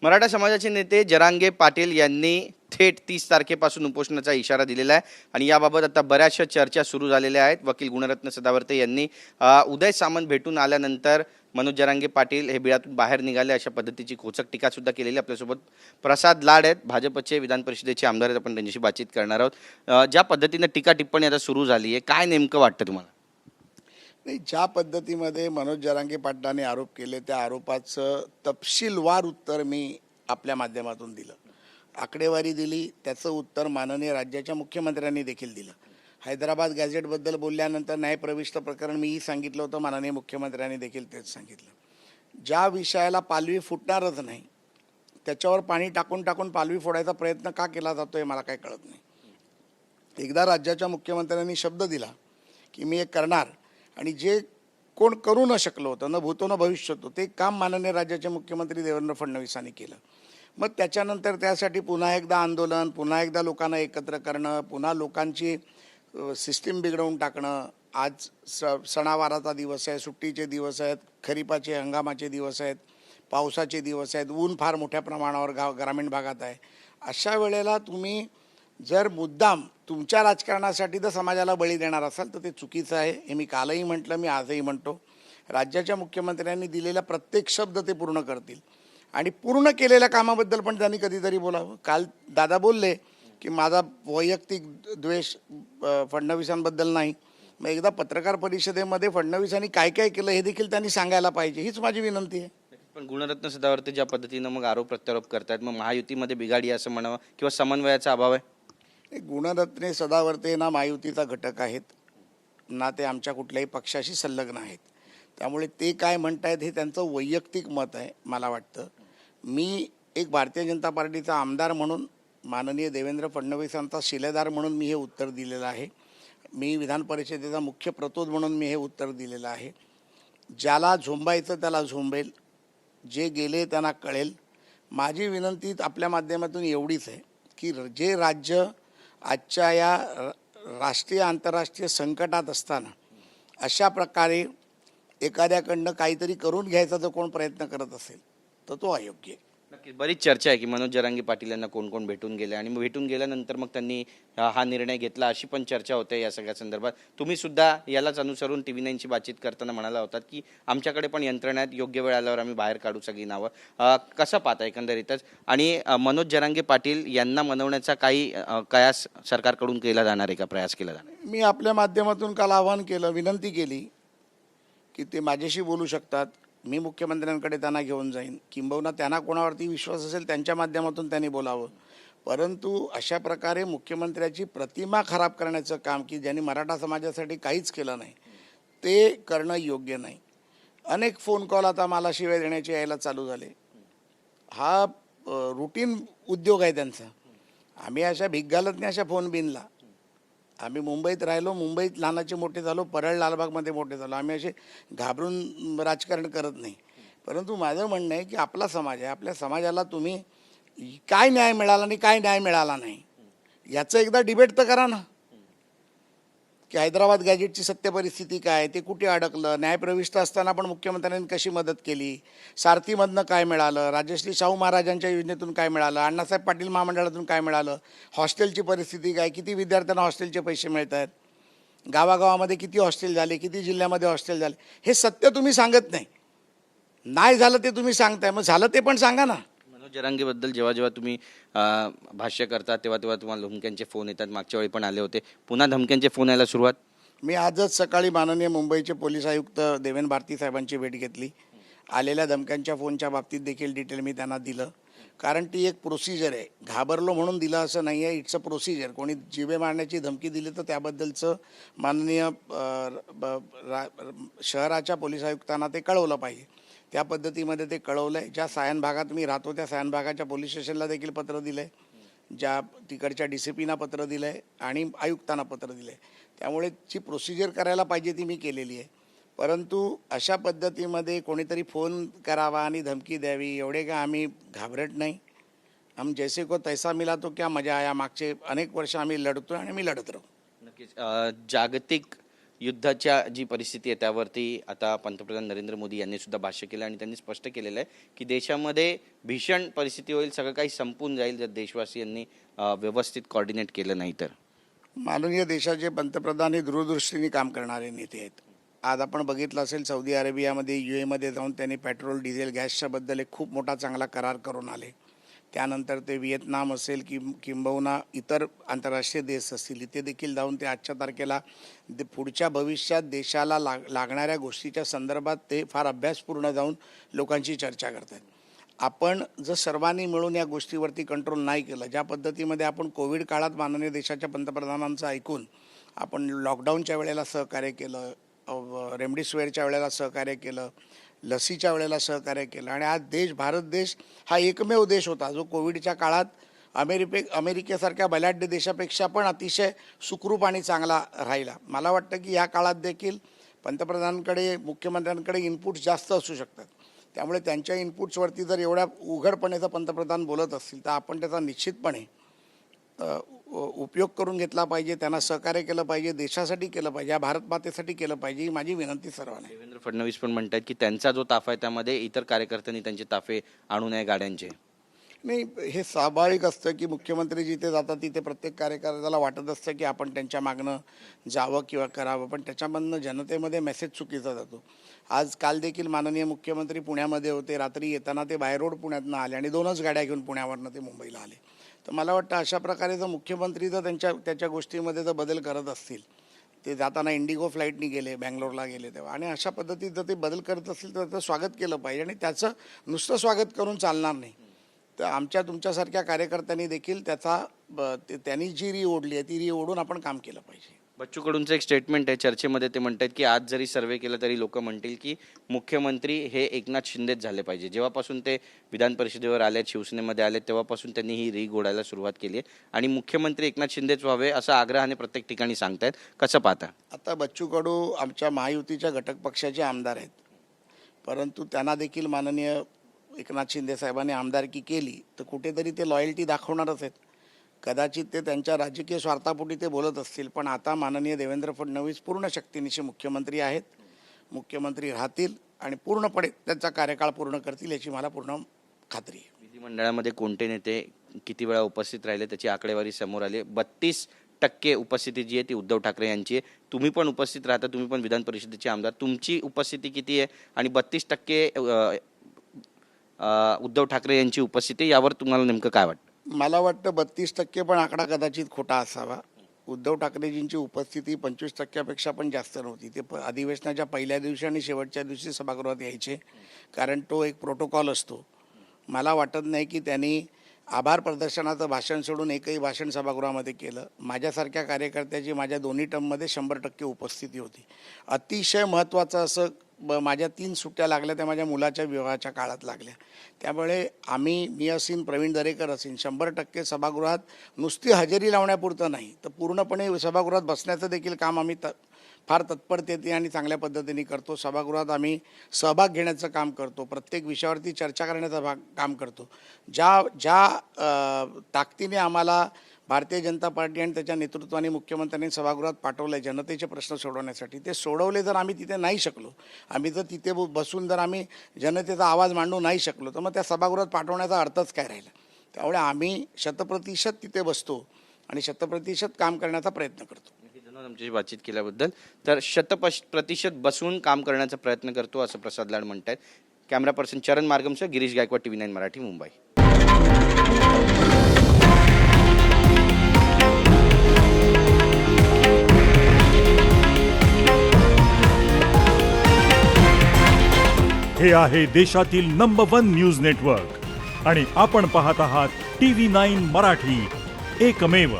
मराठा समाजाचे नेते जरांगे पाटील यांनी थेट 30 तारखेपासून उपोषणाचा इशारा दिलेला आहे आणि याबाबत आता बऱ्याचशा चर्चा सुरू झालेल्या आहेत। वकील गुणरत्न सदावर्ते यांनी उदय सामंत भेटून आल्यानंतर मनोज जरांगे पाटील हे बिळातून बाहेर निघाले अशा पद्धतीची खोचक टीका सुद्धा केलेली। आपल्यासोबत प्रसाद लाड आहेत, भाजपचे विधान परिषदेचे आमदार आहेत, आपण त्यांच्याशी बातचीत करणार आहोत। ज्या पद्धतीने टीका टिप्पणी आता सुरू झाली आहे, काय नेमकं वाटतं तुम्हाला? नाही, ज्या पद्धतीमध्ये मनोज जरांगे पाटलांनी आरोप केले त्या आरोपाचं तपशीलवार उत्तर मी आपल्या माध्यमातून दिलं, आकडेवारी दिली, त्याचं उत्तर माननीय राज्याच्या मुख्यमंत्र्यांनी देखील दिलं। हैदराबाद गॅझेटबद्दल बोलल्यानंतर न्यायप्रविष्ट प्रकरण मीही सांगितलं होतं, माननीय मुख्यमंत्र्यांनी देखील तेच सांगितलं। ज्या विषयाला पालवी फुटणारच नाही त्याच्यावर पाणी टाकून टाकून पालवी फोडायचा प्रयत्न का केला जातो हे मला काही कळत नाही। एकदा राज्याच्या मुख्यमंत्र्यांनी शब्द दिला की मी हे करणार, आणि जे कोण करू न शकलो होतं, न भूतो न भविष्यतो, ते काम माननीय राज्याचे मुख्यमंत्री देवेंद्र फडणवीसांनी केलं। मग त्याच्यानंतर त्यासाठी पुन्हा एकदा आंदोलन, पुन्हा एकदा लोकांना एकत्र करणं, पुन्हा लोकांची सिस्टीम बिघडवून टाकणं। आज सणावाराचा दिवस आहे, सुट्टीचे दिवस आहेत, खरीपाचे हंगामाचे दिवस आहेत, पावसाचे दिवस आहेत, ऊन फार मोठ्या प्रमाणावर ग्रामीण भागात आहे। अशा वेळेला तुम्ही जर मुद्दाम तुमच्या राजकारणासाठी जर समाजाला बळी देणार असाल तर ते चुकीचं आहे। हे मी कालही म्हटलं, मी आजही म्हणतो, राज्याच्या मुख्यमंत्र्यांनी दिलेला प्रत्येक शब्द ते पूर्ण करतील आणि पूर्ण केलेल्या कामाबद्दल पण त्यांनी कधीतरी बोलावं। काल दादा बोलले की माझा वैयक्तिक द्वेष फडणवीसांबद्दल नाही, मग एकदा पत्रकार परिषदेमध्ये फडणवीसांनी काय काय केलं हे देखील त्यांनी सांगायला पाहिजे, हीच माझी विनंती आहे। पण गुणरत्न सदावर्ते ज्या पद्धतीनं मग आरोप प्रत्यारोप करतात, मग महायुतीमध्ये बिघाडी असं म्हणावं किंवा समन्वयाचा अभाव आहे? गुणरत्ने सदावर्ते ना महायुतीचा घटक आहेत, ना ते आमच्या कुठल्याही पक्षाशी संलग्न आहेत, त्यामुळे ते काय म्हणतायत हे त्यांचं वैयक्तिक मत आहे। मला वाटतं मी एक भारतीय जनता पार्टीचा आमदार म्हणून, माननीय देवेंद्र फडणवीसांचा शिलेदार म्हणून मी हे उत्तर दिलेलं आहे। मी विधान परिषदेचा मुख्य प्रतोद म्हणून मी हे उत्तर दिलेलं आहे। ज्याला झोंबायचं त्याला झोंबेल, जे गेले त्यांना कळेल। माझी विनंती आपल्या माध्यमातून एवढीच आहे की जे राज्य आजच्या या राष्ट्रीय आंतरराष्ट्रीय संकटात असताना अशा प्रकारे एखाद्याकडनं काहीतरी करून घ्यायचा जर कोण प्रयत्न करत असेल तर तो अयोग्य आहे। नक्कीच बरीच चर्चा आहे की मनोज जरांगे पाटील यांना कोण कोण भेटून गेले आणि भेटून गेल्यानंतर मग त्यांनी हा निर्णय घेतला अशी पण चर्चा होते या सगळ्या संदर्भात। तुम्ही सुद्धा यालाच अनुसरून TV9ची बातचीत करताना म्हणाला होतात की आमच्याकडे पण यंत्रणा आहेत, योग्य वेळ आल्यावर आम्ही बाहेर काढू सगळी नावं। कसं पाहता एकंदरीतच, आणि मनोज जरांगे पाटील यांना मनवण्याचा काही कयास सरकारकडून केला जाणार आहे का, प्रयास केला जाणार? मी आपल्या माध्यमातून काल आवाहन केलं, विनंती केली की ते माझ्याशी बोलू शकतात, मी मुख्यमंत्र्यांकडे त्यांना घेऊन जाईन, किंबहुना त्यांना कोणावरती विश्वास असेल त्यांच्या माध्यमातून त्यांनी बोलावं। परंतु अशा प्रकारे मुख्यमंत्र्याची प्रतिमा खराब करण्याचं काम, की ज्यांनी मराठा समाजासाठी काहीच केलं नाही, ते करणं योग्य नाही। अनेक फोन कॉल आता मला शिवाय देण्याचे यायला चालू झाले। हा रुटीन उद्योग आहे त्यांचा। आम्ही अशा भीक घालत नाही अशा फोन बिनला। आम्ही मुंबईत राहिलो, मुंबईत लहानाचे मोठे झालो, परळ लालबागमध्ये मोठे झालो। आम्ही असे घाबरून राजकारण करत नाही। परंतु माझं म्हणणं आहे की आपला समाज आहे, आपल्या समाजाला तुम्ही काय न्याय मिळाला आणि काय न्याय मिळाला नाही याचं एकदा डिबेट तर करा ना, की हैदराबाद गॅजेटची सत्य परिस्थिती काय, ते कुठे अडकलं, न्यायप्रविष्ट असताना पण मुख्यमंत्र्यांनी कशी मदत केली, सारथीमधनं काय मिळालं, राजश्री शाहू महाराजांच्या योजनेतून काय मिळालं, अण्णासाहेब पाटील महामंडळातून काय मिळालं, हॉस्टेलची परिस्थिती काय, किती विद्यार्थ्यांना हॉस्टेलचे पैसे मिळत आहेत, गावागावामध्ये किती हॉस्टेल झाले, किती जिल्ह्यामध्ये हॉस्टेल झाले, हे सत्य तुम्ही सांगत नाही। नाही झालं ते तुम्ही सांगताय, मग झालं ते पण सांगा ना। मनोज जरांगेबद्दल जेव्हा जेव्हा तुम्ही भाष्य करता तेव्हा तेव्हा तुम्हाला धमक्यांचे फोन येतात, मागच्या वेळी पण आले होते, पुन्हा धमक्यांचे फोन यायला सुरुवात? मी आजच सकाळी माननीय मुंबईचे पोलीस आयुक्त देवेन भारती साहेबांची भेट घेतली। आलेल्या धमक्यांच्या फोनच्या बाबतीत देखील डिटेल मी त्यांना दिलं, कारण ती एक प्रोसिजर आहे। घाबरलो म्हणून दिलं असं नाही आहे, इट्स अ प्रोसिजर। कोणी जिवे मारण्याची धमकी दिली तर त्याबद्दलचं माननीय शहराच्या पोलीस आयुक्तांना ते कळवलं पाहिजे। त्या पद्धतीमध्ये ते कळवलं आहे। ज्या सायन भागात मी राहतो त्या सायन भागाच्या पोलीस स्टेशनला देखील पत्र दिलं आहे, ज्या तिकडच्या DCPना पत्र दिलं आहे आणि आयुक्तांना पत्र दिलं आहे। त्यामुळे जी प्रोसिजर करायला पाहिजे ती मी केलेली आहे। परंतु अशा पद्धतीमध्ये कोणीतरी फोन करावा आणि धमकी द्यावी एवढे का आम्ही घाबरत नाही। हम जैसे को तैसा मिला तो क्या मजा आया, मागचे अनेक वर्ष आम्ही लढतो आणि आम्ही लढत राहू। नक्कीच जागतिक युद्धाच्या जी परिस्थिती आहे त्यावरती आता पंतप्रधान नरेंद्र मोदी यांनी सुद्धा भाष्य केलं आणि त्यांनी स्पष्ट केलेलं आहे की देशामध्ये भीषण परिस्थिती होईल, सगळं काही संपून जाईल जर देशवासियांनी व्यवस्थित कॉर्डिनेट केलं नाही तर. माननीय देशाचे पंतप्रधान हे दूरदृष्टीने काम करणारे नेते आहेत. आज आपण बघितलं असेल सौदी अरेबियामध्ये UAE जाऊन त्यांनी पेट्रोल डिझेल गॅसच्या बद्दल एक खूप मोठा चांगला करार करून आले. त्यानंतर ते व्हिएतनाम असेल किंबहुना इतर आंतरराष्ट्रीय देश असतील इथे देखील जाऊन ते आजच्या तारखेला पुढच्या भविष्यात देशाला लागणाऱ्या गोष्टीच्या संदर्भात ते फार अभ्यासपूर्ण जाऊन लोकांची चर्चा करतात. आपण जर सर्वांनी मिळून या गोष्टीवरती कंट्रोल नाही केलं, ज्या पद्धतीमध्ये आपण कोविड काळात माननीय देशाच्या पंतप्रधानांचं ऐकून आपण लॉकडाऊनच्या वेळेला सहकार्य केलं, रेमडेसिवीरच्या वेळेला सहकार्य केलं, लसीच्या वेळेला सहकार्य केलं आणि आज भारत देश हा एकमेव देश होता जो कोविडच्या काळात अमेरिकेसारख्या बलाढ्य देशापेक्षा पण अतिशय सुखरूप आणि चांगला राहिला. मला वाटतं की या काळात देखील पंतप्रधानांकडे मुख्यमंत्र्यांकडे इनपुट्स जास्त असू शकतात. त्यामुळे त्यांच्या इनपुट्सवरती जर एवढ्या उघडपणे पंतप्रधान बोलत असतील तर आपण त्याचा निश्चितपणे उपयोग करून घेतला पाहिजे, त्यांना सहकार्य केलं पाहिजे, देशासाठी केलं पाहिजे, या भारत मातेसाठी केलं पाहिजे, ही माझी विनंती सर्वांना. देवेंद्र फडणवीस पण म्हणतात की त्यांचा जो ताफा आहे त्यामध्ये इतर कार्यकर्त्यांनी त्यांचे ताफे आणू नये गाड्यांचे. नाही, हे स्वाभाविक असतं की मुख्यमंत्री जिथे जातात तिथे प्रत्येक कार्यकर्त्याला वाटत असतं की आपण त्यांच्या मागणं जावं किंवा करावं, पण त्याच्यामधनं जनतेमध्ये मेसेज चुकीचा जातो. काल देखील माननीय मुख्यमंत्री पुण्यामध्ये होते, रात्री येताना ते बाय रोड पुण्यातनं आले आणि 2च गाड्या घेऊन पुण्यावरनं ते मुंबईला आले. तर मला वाटतं अशा प्रकारे जर मुख्यमंत्री जर त्याच्या गोष्टीमध्ये जर बदल करत असतील, ते जाताना इंडिगो फ्लाईटनी गेले, बँगलोरला गेले तेव्हा, आणि अशा पद्धतीत जर ते बदल करत असतील तर त्याचं स्वागत केलं पाहिजे आणि त्याचं नुसतं स्वागत करून चालणार नाही. तर तुमच्यासारख्या कार्यकर्त्यांनी देखील त्यांनी जी री ओढली आहे ती री ओढून आपण काम केलं पाहिजे. बच्चू कडूंचं एक स्टेटमेंट आहे चर्चेमध्ये, ते म्हणतात की आज जरी सर्वे केला तरी लोक म्हणतील की मुख्यमंत्री हे एकनाथ शिंदेच झाले पाहिजे. जेव्हापासून ते विधान परिषदेवर आलेत, शिवसेनेमध्ये आलेत, तेव्हापासून त्यांनी ही री ओढायला सुरुवात केली आहे आणि मुख्यमंत्री एकनाथ शिंदेच व्हावे असं आग्रहाने प्रत्येक ठिकाणी सांगतायत. कसं पाहता? आता बच्चू कडू आमच्या महायुतीच्या घटक पक्षाचे आमदार आहेत, परंतु त्यांना देखील माननीय एकनाथ शिंदे साहेबांनी आमदारकी केली तर कुठेतरी ते लॉयल्टी दाखवणारच आहेत. कदाचित ते त्यांच्या राजकीय स्वार्थापोटी ते बोलत असतील, पण आता माननीय देवेंद्र फडणवीस पूर्ण शक्तीनिशी मुख्यमंत्री आहेत, मुख्यमंत्री राहतील आणि पूर्णपणे त्यांचा कार्यकाळ पूर्ण करतील याची मला पूर्ण खात्री आहे. विधिमंडळामध्ये कोणते नेते किती वेळा उपस्थित राहिले त्याची आकडेवारी समोर आली. 32% उपस्थिती जी आहे ती उद्धव ठाकरे यांची आहे. तुम्ही पण उपस्थित राहता, तुम्ही पण विधान परिषदेचे आमदार, तुमची उपस्थिती किती आहे आणि 32% उद्धव ठाकरे यांची उपस्थिती, यावर तुम्हाला नेमकं काय वाटतं? मला वाटतं 32% पण आकडा कदाचित खोटा असावा. उद्धव ठाकरेजींची उपस्थिती 25%पेक्षा पण जास्त नव्हती. ते अधिवेशनाच्या पहिल्या दिवशी आणि शेवटच्या दिवशी सभागृहात यायचे, कारण तो एक प्रोटोकॉल असतो. मला वाटत नाही की त्यांनी आभार प्रदर्शनाचं भाषण सोडून एकही भाषण सभागृहामध्ये केलं. माझ्यासारख्या कार्यकर्त्याची माझ्या दोन्ही टर्ममध्ये 100% उपस्थिती होती. अतिशय महत्त्वाचं असं माझ्या 3 सुट्ट्या लागल्या त्या माझ्या मुलाच्या विवाहाच्या काळात लागल्या. त्यामुळे मी असीन, प्रवीण दरेकर असीन, 100% सभागृहात नुसती हजेरी लावण्यापुरतं नाही तर पूर्णपणे सभागृहात बसण्याचं देखील काम आम्ही फार तत्परतेने आणि चांगल्या पद्धतीने करतो. सभागृहात आम्ही सहभाग घेण्याचं काम करतो, प्रत्येक विषयावरती चर्चा करण्याचं काम करतो. ज्या ताकदीने आम्हाला भारतीय जनता पार्टी आणि त्याच्या नेतृत्वाने मुख्यमंत्र्यांनी सभागृहात पाठवलं आहे जनतेचे प्रश्न सोडवण्यासाठी, ते सोडवले जर आम्ही तिथे नाही शकलो, आम्ही जर तिथे बसून जर आम्ही जनतेचा आवाज मांडू नाही शकलो तर मग त्या सभागृहात पाठवण्याचा अर्थच काय राहिला. त्यामुळे आम्ही 100% तिथे बसतो आणि 100% काम करण्याचा प्रयत्न करतो. आमच्याशी बातचीत केल्याबद्दल. तर 100% बसून काम करण्याचा प्रयत्न करतो असं प्रसाद लाड म्हणतात. कॅमेरा पर्सन चरण मार्गमसह गिरीश गायकवाड, TV9 मराठी, मुंबई. हे आहे देशातील नंबर 1 न्यूज नेटवर्क आणि आपण पाहत आहात TV9 मराठी, एकमेव.